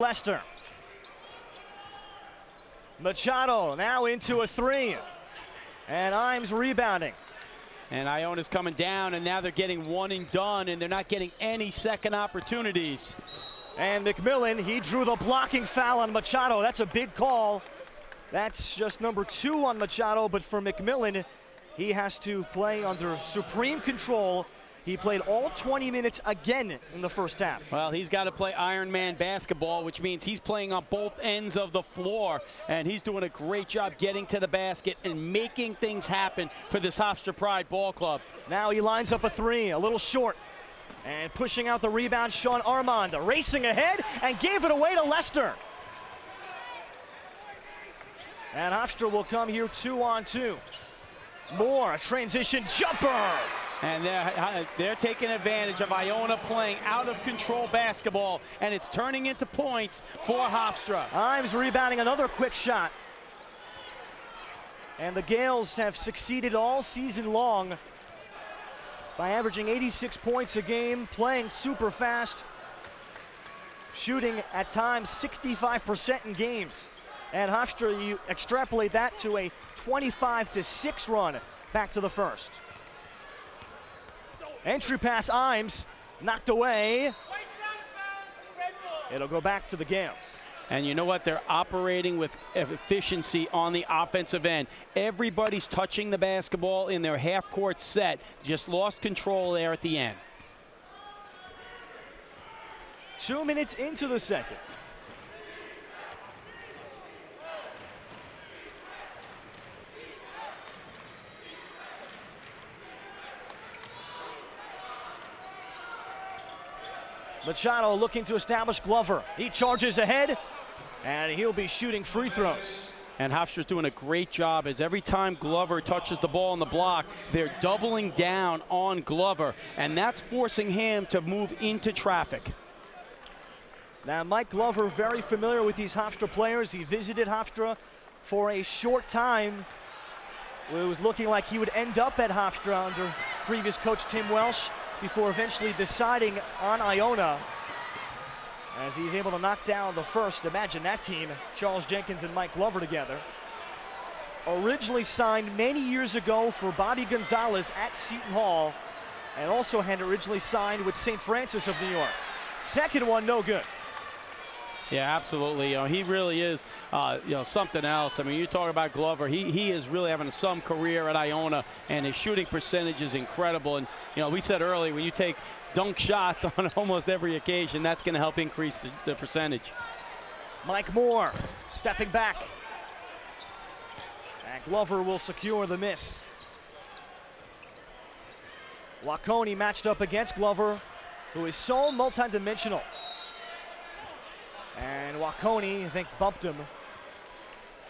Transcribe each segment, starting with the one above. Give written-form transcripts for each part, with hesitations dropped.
Leicester. Machado now into a three. And Imes rebounding. And Iona's coming down, and now they're getting one and done, and they're not getting any second opportunities. And McMillan, he drew the blocking foul on Machado. That's a big call. That's just number 2 on Machado, but for McMillan, he has to play under supreme control. He played all 20 minutes again in the first half. Well, he's got to play Iron Man basketball, which means he's playing on both ends of the floor, and he's doing a great job getting to the basket and making things happen for this Hofstra Pride ball club. Now he lines up a three, a little short. And pushing out the rebound, Sean Armand racing ahead and gave it away to Leicester. And Hofstra will come here 2-on-2. Moore, a transition jumper. And they're taking advantage of Iona playing out of control basketball, and it's turning into points for Hofstra. Imes rebounding another quick shot. And the Gales have succeeded all season long by averaging 86 points a game, playing super fast, shooting at times 65% in games. And Hofstra, you extrapolate that to a 25-6 run back to the first. Entry pass, Imes, knocked away. It'll go back to the Gales. And you know what? They're operating with efficiency on the offensive end. Everybody's touching the basketball in their half-court set. Just lost control there at the end. 2 minutes into the second. Machado looking to establish Glover. He charges ahead, and he'll be shooting free throws. And Hofstra's doing a great job as every time Glover touches the ball on the block, they're doubling down on Glover, and that's forcing him to move into traffic. Now, Mike Glover, very familiar with these Hofstra players. He visited Hofstra for a short time. It was looking like he would end up at Hofstra under previous coach Tim Welsh, before eventually deciding on Iona as he's able to knock down the first. Imagine that team, Charles Jenkins and Mike Glover together. Originally signed many years ago for Bobby Gonzalez at Seton Hall, and also had originally signed with St. Francis of New York. Second one, no good. Yeah, absolutely. He really is, something else. I mean, you talk about Glover. He is really having some career at Iona, and his shooting percentage is incredible. And we said earlier, when you take dunk shots on almost every occasion, that's going to help increase the percentage. Mike Moore stepping back, and Glover will secure the miss. Waconi matched up against Glover, who is so multidimensional. And Waconi, I think, bumped him.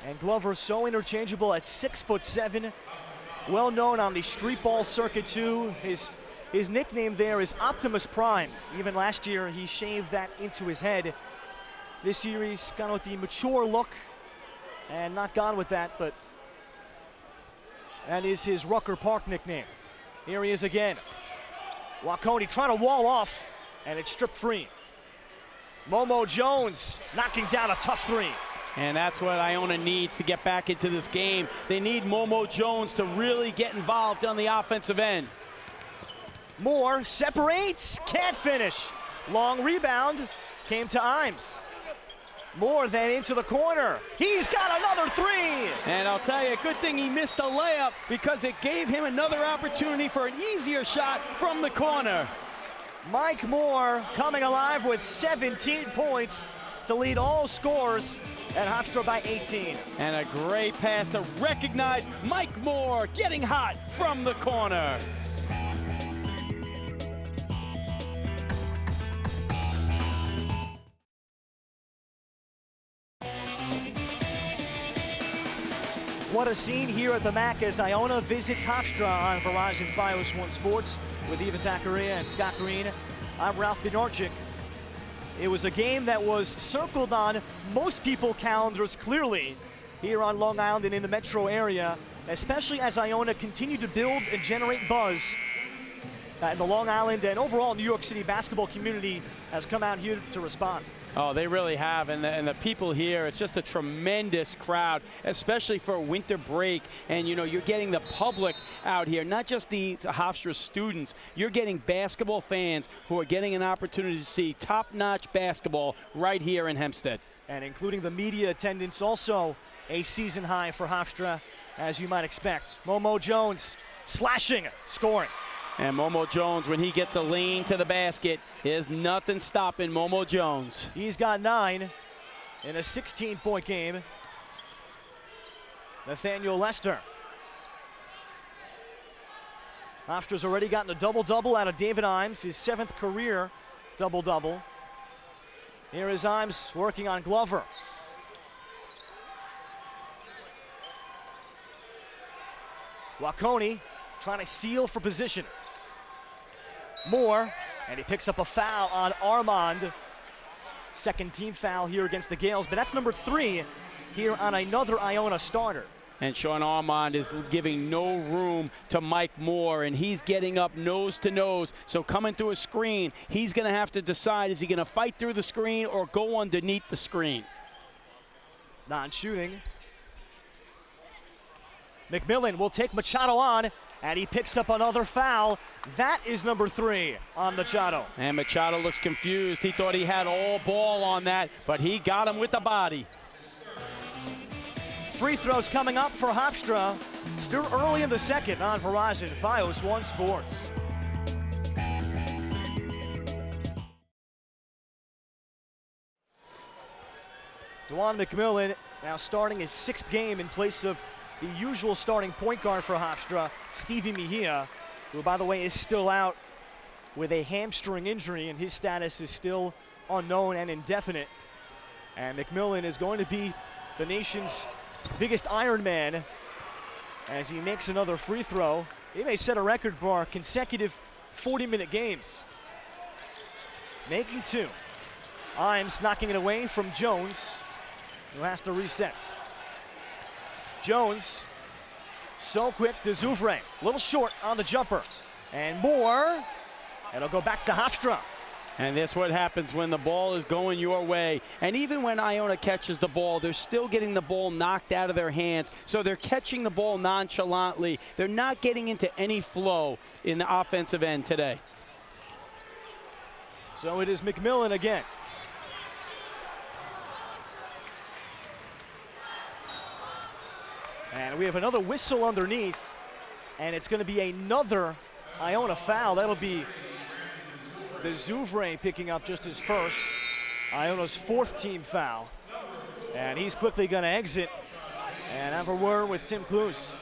And Glover so interchangeable at 6'7", well known on the street ball circuit too. His nickname there is Optimus Prime. Even last year he shaved that into his head. This year he's gone with the mature look and not gone with that, but that is his Rucker Park nickname. Here he is again. Waconi trying to wall off, and it's stripped free. Momo Jones knocking down a tough three. And that's what Iona needs to get back into this game. They need Momo Jones to really get involved on the offensive end. Moore separates, can't finish. Long rebound came to Imes. Moore then into the corner. He's got another three. And I'll tell you, good thing he missed a layup, because it gave him another opportunity for an easier shot from the corner. Mike Moore coming alive with 17 points to lead all scores at Hofstra by 18. And a great pass to recognize Mike Moore getting hot from the corner. What a scene here at the MAC as Iona visits Hofstra on Verizon Fios 1 Sports with Eva Zachariah and Scott Green. I'm Ralph Benarchik. It was a game that was circled on most people's calendars clearly here on Long Island and in the metro area, especially as Iona continued to build and generate buzz the Long Island and overall New York City basketball community has come out here to respond. Oh, they really have, and the people here, it's just a tremendous crowd, especially for a winter break. And, you know, you're getting the public out here, not just the Hofstra students. You're getting basketball fans who are getting an opportunity to see top-notch basketball right here in Hempstead. And including the media attendance, also a season high for Hofstra, as you might expect. Momo Jones slashing, scoring. And Momo Jones, when he gets a lane to the basket, there's nothing stopping Momo Jones. He's got 9 in a 16-point game. Nathaniel Lester. Hofstra's already gotten a double-double out of David Imes, his 7th career double-double. Here is Imes working on Glover. Waconi trying to seal for position. Moore, and he picks up a foul on Armand. Second team foul here against the Gales, but that's number 3 here on another Iona starter. And Sean Armand is giving no room to Mike Moore, and he's getting up nose to nose. So coming through a screen, he's going to have to decide, is he going to fight through the screen or go underneath the screen? Non-shooting. McMillan will take Machado on, and he picks up another foul. That is number 3 on Machado. And Machado looks confused. He thought he had all ball on that, but he got him with the body. Free throws coming up for Hofstra. Still early in the second on Verizon Fios One Sports. DeJuan McMillan now starting his 6th game in place of the usual starting point guard for Hofstra, Stevie Mejia, who, by the way, is still out with a hamstring injury, and his status is still unknown and indefinite. And McMillan is going to be the nation's biggest Iron Man as he makes another free throw. He may set a record for consecutive 40-minute games. Making 2. Imes knocking it away from Jones, who has to reset. Jones, so quick to Zouvre. A little short on the jumper. And Moore, it'll go back to Hofstra. And that's what happens when the ball is going your way. And even when Iona catches the ball, they're still getting the ball knocked out of their hands. So they're catching the ball nonchalantly. They're not getting into any flow in the offensive end today. So it is McMillan again. And we have another whistle underneath, and it's going to be another Iona foul. That'll be the Zouvre picking up just his first. Iona's 4th team foul. And he's quickly going to exit and have a word with Tim Klus.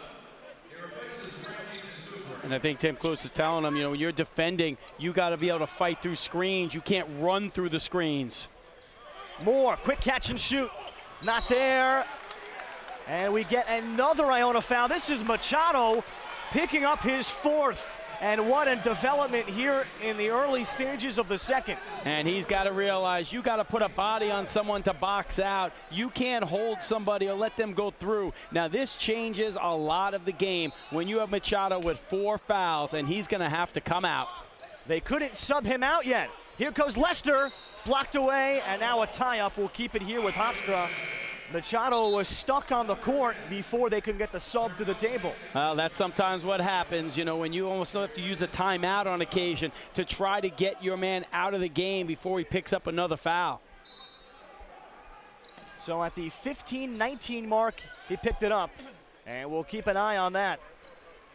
And I think Tim Klus is telling him, you know, when you're defending, you got to be able to fight through screens. You can't run through the screens. Moore, quick catch and shoot. Not there. And we get another Iona foul. This is Machado picking up his 4th. And what a development here in the early stages of the second. And he's got to realize you got to put a body on someone to box out. You can't hold somebody or let them go through. Now this changes a lot of the game when you have Machado with 4 fouls, and he's going to have to come out. They couldn't sub him out yet. Here goes Lester, blocked away, and now a tie-up will keep it here with Hofstra. Machado was stuck on the court before they could get the sub to the table. Well, that's sometimes what happens, you know, when you almost have to use a timeout on occasion to try to get your man out of the game before he picks up another foul. So at the 15-19 mark, he picked it up, and we'll keep an eye on that.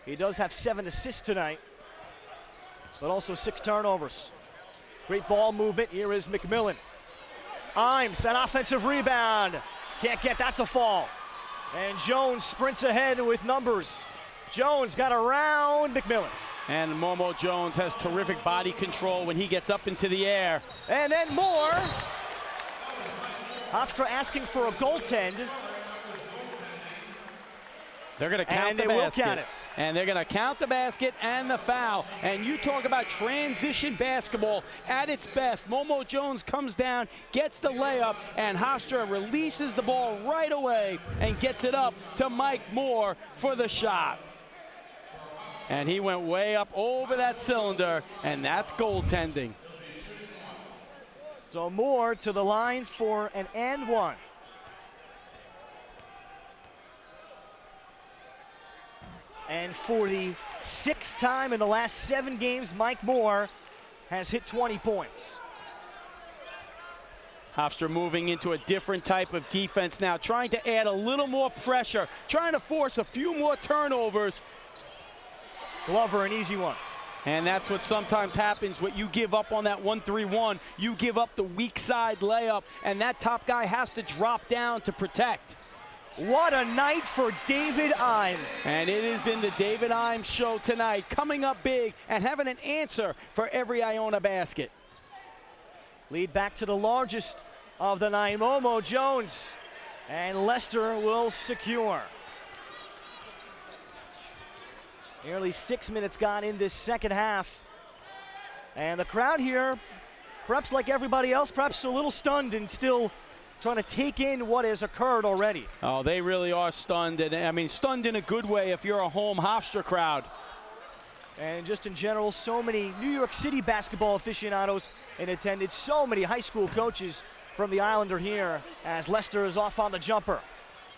He does have 7 assists tonight, but also 6 turnovers. Great ball movement. Here is McMillan. Imes, an offensive rebound. Can't get that to fall. And Jones sprints ahead with numbers. Jones got around McMillan. And Momo Jones has terrific body control when he gets up into the air. And then Moore. Hofstra asking for a goaltend. They're going to count the basket. And they will count it. And they're going to count the basket and the foul. And you talk about transition basketball at its best. Momo Jones comes down, gets the layup, and Hofstra releases the ball right away and gets it up to Mike Moore for the shot. And he went way up over that cylinder, and that's goaltending. So Moore to the line for an and one. And for the sixth time in the last 7 games, Mike Moore has hit 20 points. Hofstra moving into a different type of defense now, trying to add a little more pressure, trying to force a few more turnovers. Glover, an easy one. And that's what sometimes happens when you give up on that 1-3-1. You give up the weak side layup, and that top guy has to drop down to protect. What a night for David Imes. And it has been the David Imes show tonight, coming up big and having an answer for every Iona basket. Lead back to the largest of the night, Momo Jones. And Leicester will secure. Nearly 6 minutes gone in this second half. And the crowd here, perhaps like everybody else, perhaps a little stunned and still trying to take in what has occurred already. Oh, they really are stunned, and I mean stunned in a good way if you're a home Hofstra crowd. And just in general, so many New York City basketball aficionados in attendance, so many high school coaches from the Islander here as Leicester is off on the jumper.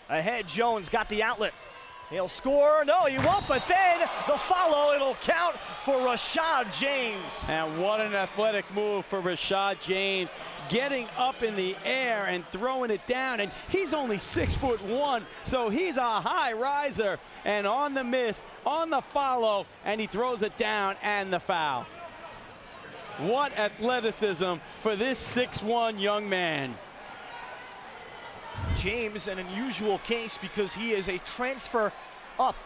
Ahead, Jones got the outlet. He'll score, no he won't, but then the follow, it'll count for Rashad James. And what an athletic move for Rashad James, getting up in the air and throwing it down, and he's only 6'1", so he's a high riser, and on the miss, on the follow, and he throws it down and the foul. What athleticism for this 6'1" young man. James, an unusual case because he is a transfer up.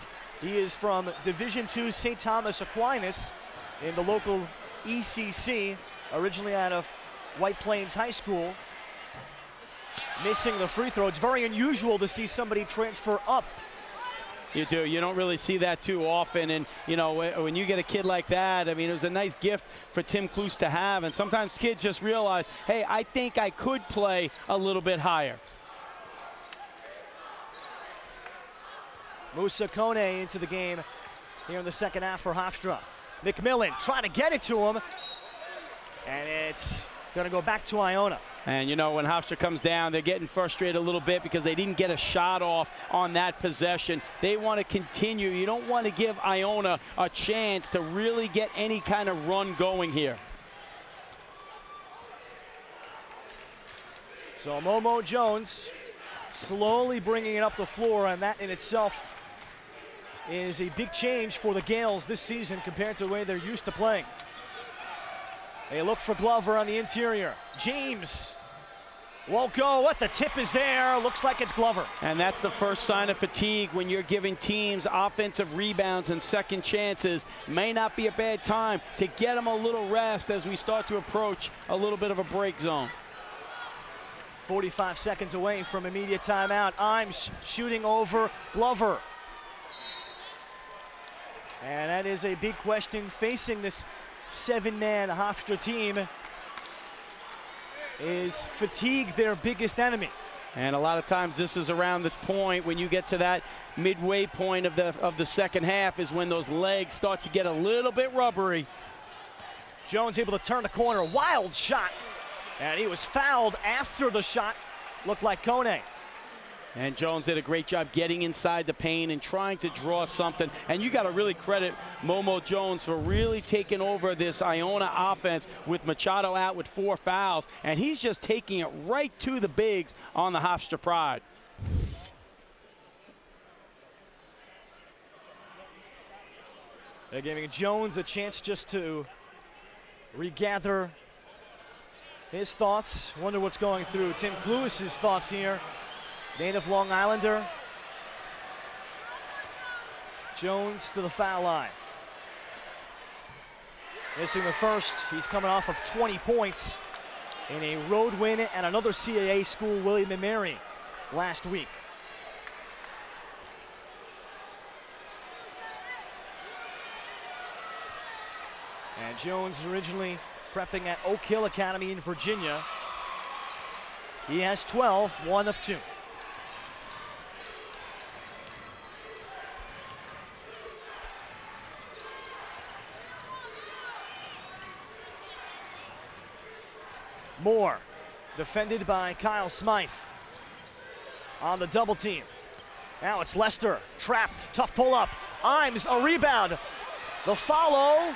He is from Division II St. Thomas Aquinas in the local ECC, originally out of White Plains High School. Missing the free throw. It's very unusual to see somebody transfer up. You do. You don't really see that too often. And, you know, when you get a kid like that, I mean, it was a nice gift for Tim Kluse to have. And sometimes kids just realize, hey, I think I could play a little bit higher. Musa Kone into the game here in the second half for Hofstra. McMillan trying to get it to him. And it's going to go back to Iona. And, you know, when Hofstra comes down, they're getting frustrated a little bit because they didn't get a shot off on that possession. They want to continue. You don't want to give Iona a chance to really get any kind of run going here. So Momo Jones slowly bringing it up the floor, and that in itself is a big change for the Gales this season compared to the way they're used to playing. They look for Glover on the interior. James won't go. What the tip is there? Looks like it's Glover. And that's the first sign of fatigue when you're giving teams offensive rebounds and second chances. May not be a bad time to get them a little rest as we start to approach a little bit of a break zone. 45 seconds away from immediate timeout. Imes shooting over Glover. And that is a big question facing this 7-man Hofstra team. Is fatigue their biggest enemy? And a lot of times this is around the point when you get to that midway point of the second half is when those legs start to get a little bit rubbery. Jones able to turn the corner, wild shot. And he was fouled after the shot, looked like Kone. And Jones did a great job getting inside the paint and trying to draw something. And you got to really credit Momo Jones for really taking over this Iona offense with Machado out with 4 fouls. And he's just taking it right to the bigs on the Hofstra Pride. They're giving Jones a chance just to regather his thoughts. Wonder what's going through Tim Kluse's thoughts here. Native Long Islander. Jones to the foul line. Missing the first. He's coming off of 20 points in a road win at another CAA school, William & Mary, last week. And Jones originally prepping at Oak Hill Academy in Virginia. He has 12, 1 of 2. Moore, defended by Kyle Smythe. On the double team. Now it's Lester, trapped, tough pull up. Imes, a rebound. The follow,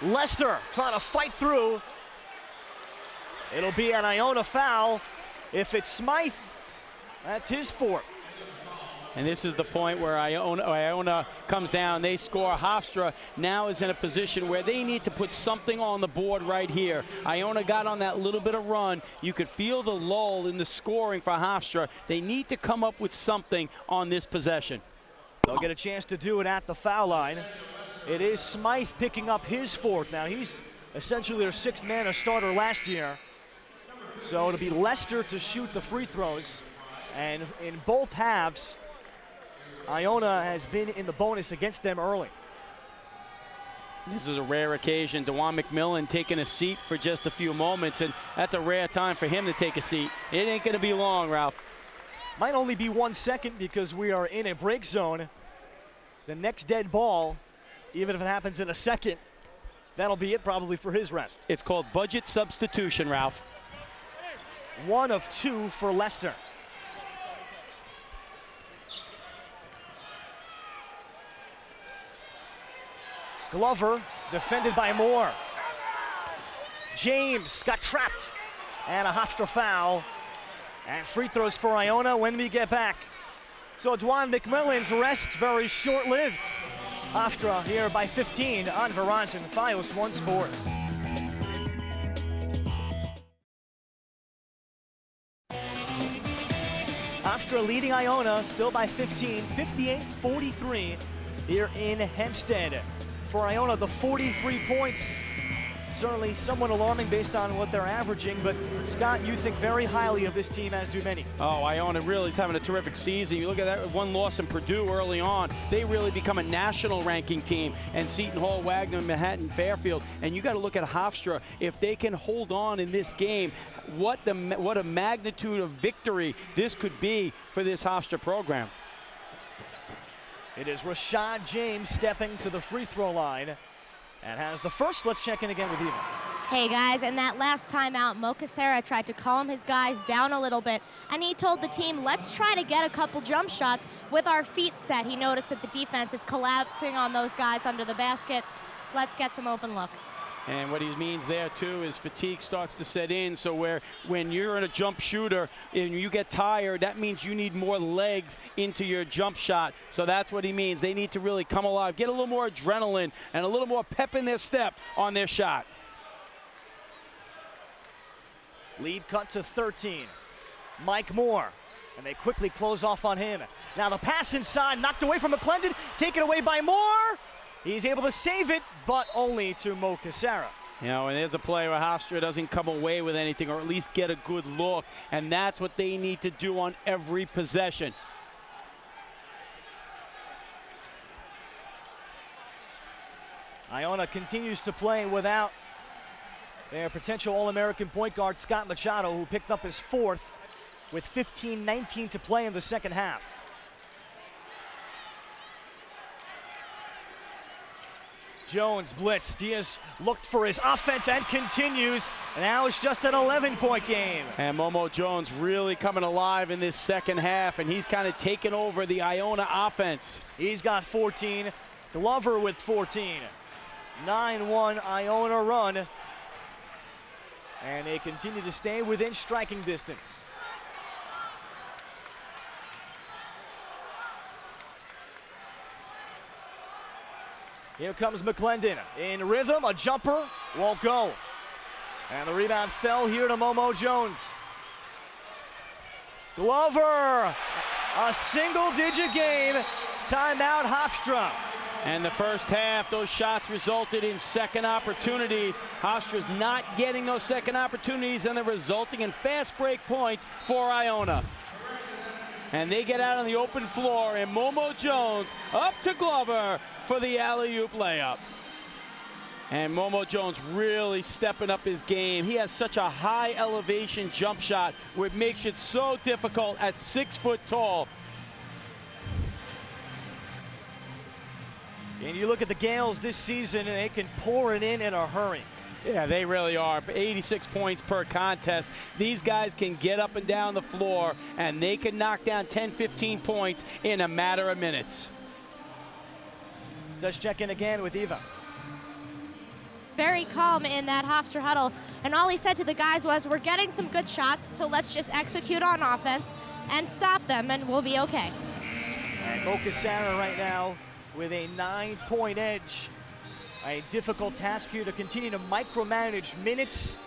Lester trying to fight through. It'll be an Iona foul. If it's Smythe, that's his fourth. And this is the point where Iona comes down, they score. Hofstra now is in a position where they need to put something on the board right here. Iona got on that little bit of run. You could feel the lull in the scoring for Hofstra. They need to come up with something on this possession. They'll get a chance to do it at the foul line. It is Smythe picking up his fourth. Now he's essentially their sixth man, a starter last year. So it'll be Lester to shoot the free throws. And in both halves, Iona has been in the bonus against them early. This is a rare occasion. DeJuan McMillan taking a seat for just a few moments, and that's a rare time for him to take a seat. It ain't going to be long, Ralph. Might only be 1 second because we are in a break zone. The next dead ball, even if it happens in a second, that'll be it probably for his rest. It's called budget substitution, Ralph. 1 of 2 for Lester. Glover, defended by Moore. James got trapped. And a Hofstra foul. And free throws for Iona when we get back. So DeJuan McMillan's rest very short-lived. Hofstra here by 15 on Verizon Fios One Sports. Hofstra leading Iona still by 15, 58-43 here in Hempstead. For Iona, the 43 points, certainly somewhat alarming based on what they're averaging, but Scott, you think very highly of this team, as do many. Oh, Iona really is having a terrific season. You look at that one loss in Purdue early on, they really become a national ranking team, and Seton Hall, Wagner, Manhattan, Fairfield, and you got to look at Hofstra. If they can hold on in this game, what a magnitude of victory this could be for this Hofstra program. It is Rashad James stepping to the free throw line and has the first. Let's check in again with Eva. Hey guys, in that last timeout, Mo Casera tried to calm his guys down a little bit, and he told the team, let's try to get a couple jump shots with our feet set. He noticed that the defense is collapsing on those guys under the basket. Let's get some open looks. And what he means there, too, is fatigue starts to set in. So when you're in a jump shooter and you get tired, that means you need more legs into your jump shot. So that's what he means. They need to really come alive, get a little more adrenaline and a little more pep in their step on their shot. Lead cut to 13. Mike Moore. And they quickly close off on him. Now the pass inside, knocked away from McClendon, taken away by Moore. He's able to save it, but only to Mo Casera. You know, and there's a play where Hofstra doesn't come away with anything, or at least get a good look, and that's what they need to do on every possession. Iona continues to play without their potential All-American point guard, Scott Machado, who picked up his fourth with 15:19 to play in the second half. Jones blitz. Diaz looked for his offense and continues. And now it's just an 11-point game. And Momo Jones really coming alive in this second half, and he's kind of taken over the Iona offense. He's got 14. Glover with 14. 9-1 Iona run. And they continue to stay within striking distance. Here comes McClendon in rhythm, a jumper, won't go. And the rebound fell here to Momo Jones. Glover, a single-digit game, timeout Hofstra. And the first half, those shots resulted in second opportunities. Hofstra's not getting those second opportunities, and they're resulting in fast break points for Iona. And they get out on the open floor, and Momo Jones up to Glover for the alley-oop layup. And Momo Jones really stepping up his game. He has such a high elevation jump shot where it makes it so difficult at 6 foot tall. And you look at the Gales this season, and they can pour it in a hurry. Yeah, they really are. 86 points per contest. These guys can get up and down the floor, and they can knock down 10, 15 points in a matter of minutes. Let's check in again with Eva. Very calm in that Hofstra huddle, and all he said to the guys was, we're getting some good shots, so let's just execute on offense and stop them, and we'll be okay. And Mokasara right now with a 9-point edge. A difficult task here to continue to micromanage minutes,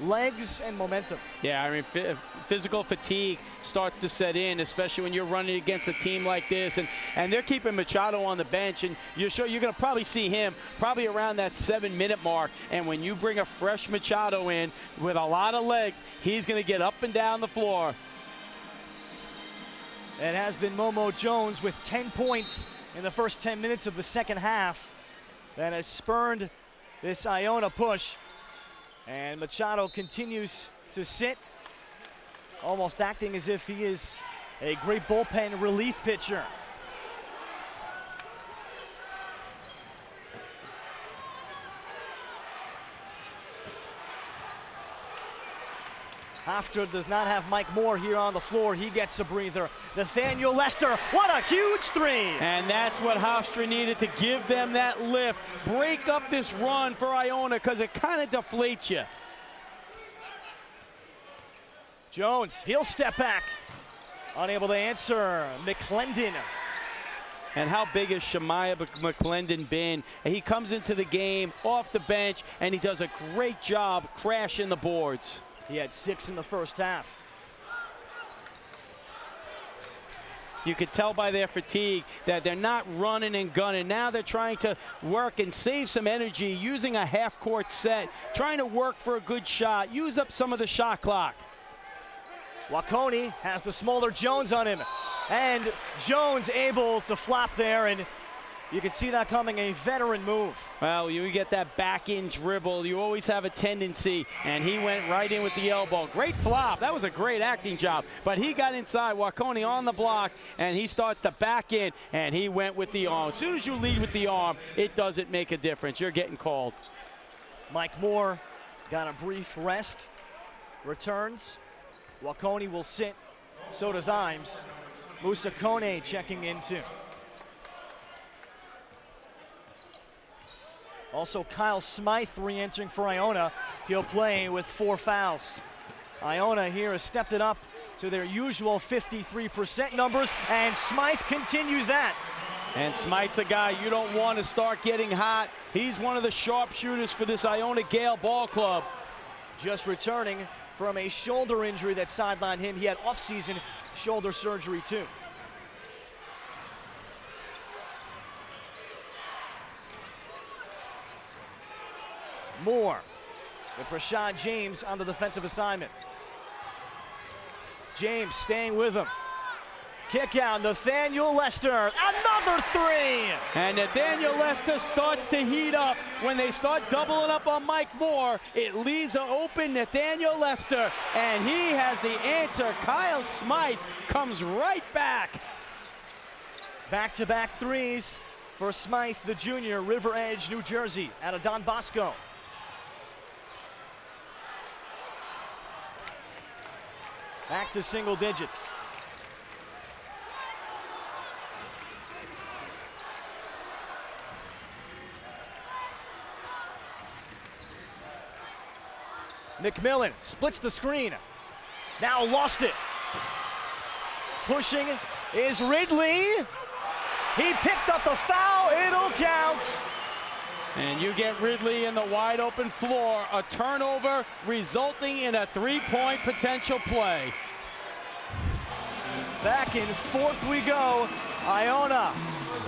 legs, and momentum. Yeah, I mean, physical fatigue starts to set in, especially when you're running against a team like this, and they're keeping Machado on the bench, and you're going to probably see him probably around that 7-minute mark, and when you bring a fresh Machado in with a lot of legs, he's going to get up and down the floor. It has been Momo Jones with 10 points in the first 10 minutes of the second half that has spurned this Iona push. And Machado continues to sit, almost acting as if he is a great bullpen relief pitcher. Hofstra does not have Mike Moore here on the floor. He gets a breather. Nathaniel Lester, what a huge three! And that's what Hofstra needed to give them that lift. Break up this run for Iona because it kind of deflates you. Jones, he'll step back. Unable to answer, McClendon. And how big has Shemaiah McClendon been? He comes into the game off the bench, and he does a great job crashing the boards. He had 6 in the first half. You could tell by their fatigue that they're not running and gunning. Now they're trying to work and save some energy using a half-court set, trying to work for a good shot, use up some of the shot clock. Wakoni has the smaller Jones on him. And Jones able to flop there, and you can see that coming, a veteran move. Well, you get that back-in dribble. You always have a tendency, and he went right in with the elbow. Great flop. That was a great acting job. But he got inside, Wakoni on the block, and he starts to back in, and he went with the arm. As soon as you lead with the arm, it doesn't make a difference. You're getting called. Mike Moore got a brief rest, returns. Wakoni will sit, so does Imes. Musa Kone checking in too. Also, Kyle Smythe re-entering for Iona. He'll play with 4 fouls. Iona here has stepped it up to their usual 53% numbers, and Smythe continues that. And Smythe's a guy you don't want to start getting hot. He's one of the sharpshooters for this Iona Gale ball club. Just returning from a shoulder injury that sidelined him. He had off-season shoulder surgery too. Moore with Rashad James on the defensive assignment. James staying with him. Kick out, Nathaniel Lester, another three! And Nathaniel Lester starts to heat up. When they start doubling up on Mike Moore, it leaves an open Nathaniel Lester, and he has the answer. Kyle Smythe comes right back. Back-to-back threes for Smythe, the junior, River Edge, New Jersey, out of Don Bosco. Back to single digits. McMillan splits the screen. Now lost it. Pushing is Ridley. He picked up the foul. It'll count. And you get Ridley in the wide open floor. A turnover resulting in a 3-point potential play. Back in fourth we go. Iona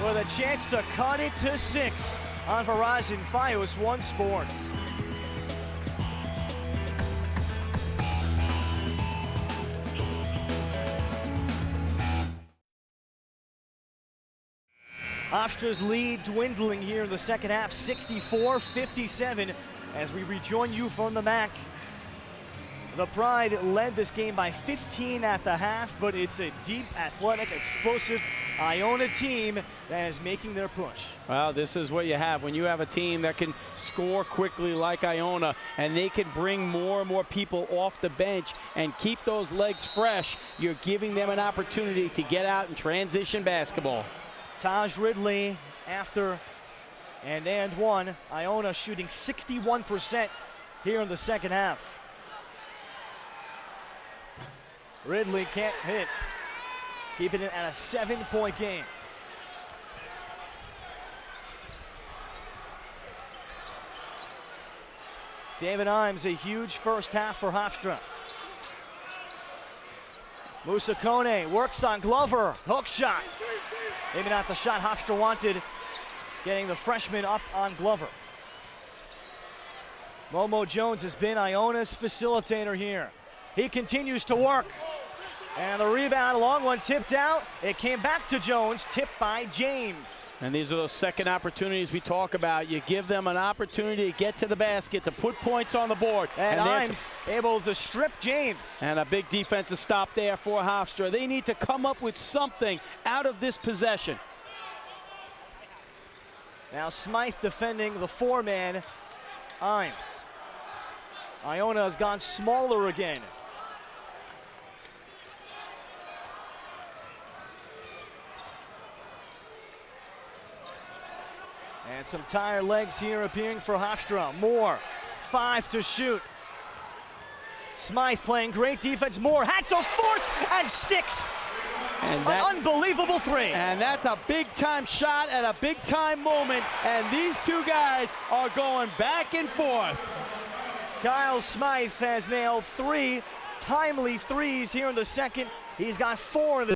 with a chance to cut it to 6 on Verizon Fios One Sports. Hofstra's lead dwindling here in the second half, 64-57, as we rejoin you from the MAC. The Pride led this game by 15 at the half, but it's a deep, athletic, explosive Iona team that is making their push. Well, this is what you have when you have a team that can score quickly like Iona, and they can bring more and more people off the bench and keep those legs fresh. You're giving them an opportunity to get out and transition basketball. Taj Ridley after and one. Iona shooting 61% here in the second half. Ridley can't hit, keeping it at a 7-point game. David Imes, a huge first half for Hofstra. Musa Kone works on Glover, hook shot. Maybe not the shot Hofstra wanted, getting the freshman up on Glover. Momo Jones has been Iona's facilitator here. He continues to work. And the rebound, long one tipped out. It came back to Jones, tipped by James. And these are those second opportunities we talk about. You give them an opportunity to get to the basket, to put points on the board. And Imes able to strip James. And a big defensive stop there for Hofstra. They need to come up with something out of this possession. Now Smythe defending the four-man Imes. Iona has gone smaller again. And some tired legs here appearing for Hofstra. Moore, 5 to shoot. Smythe playing great defense. Moore had to force and sticks. And an unbelievable three. And that's a big-time shot at a big-time moment. And these two guys are going back and forth. Kyle Smythe has nailed 3 timely threes here in the second. He's got 4 in the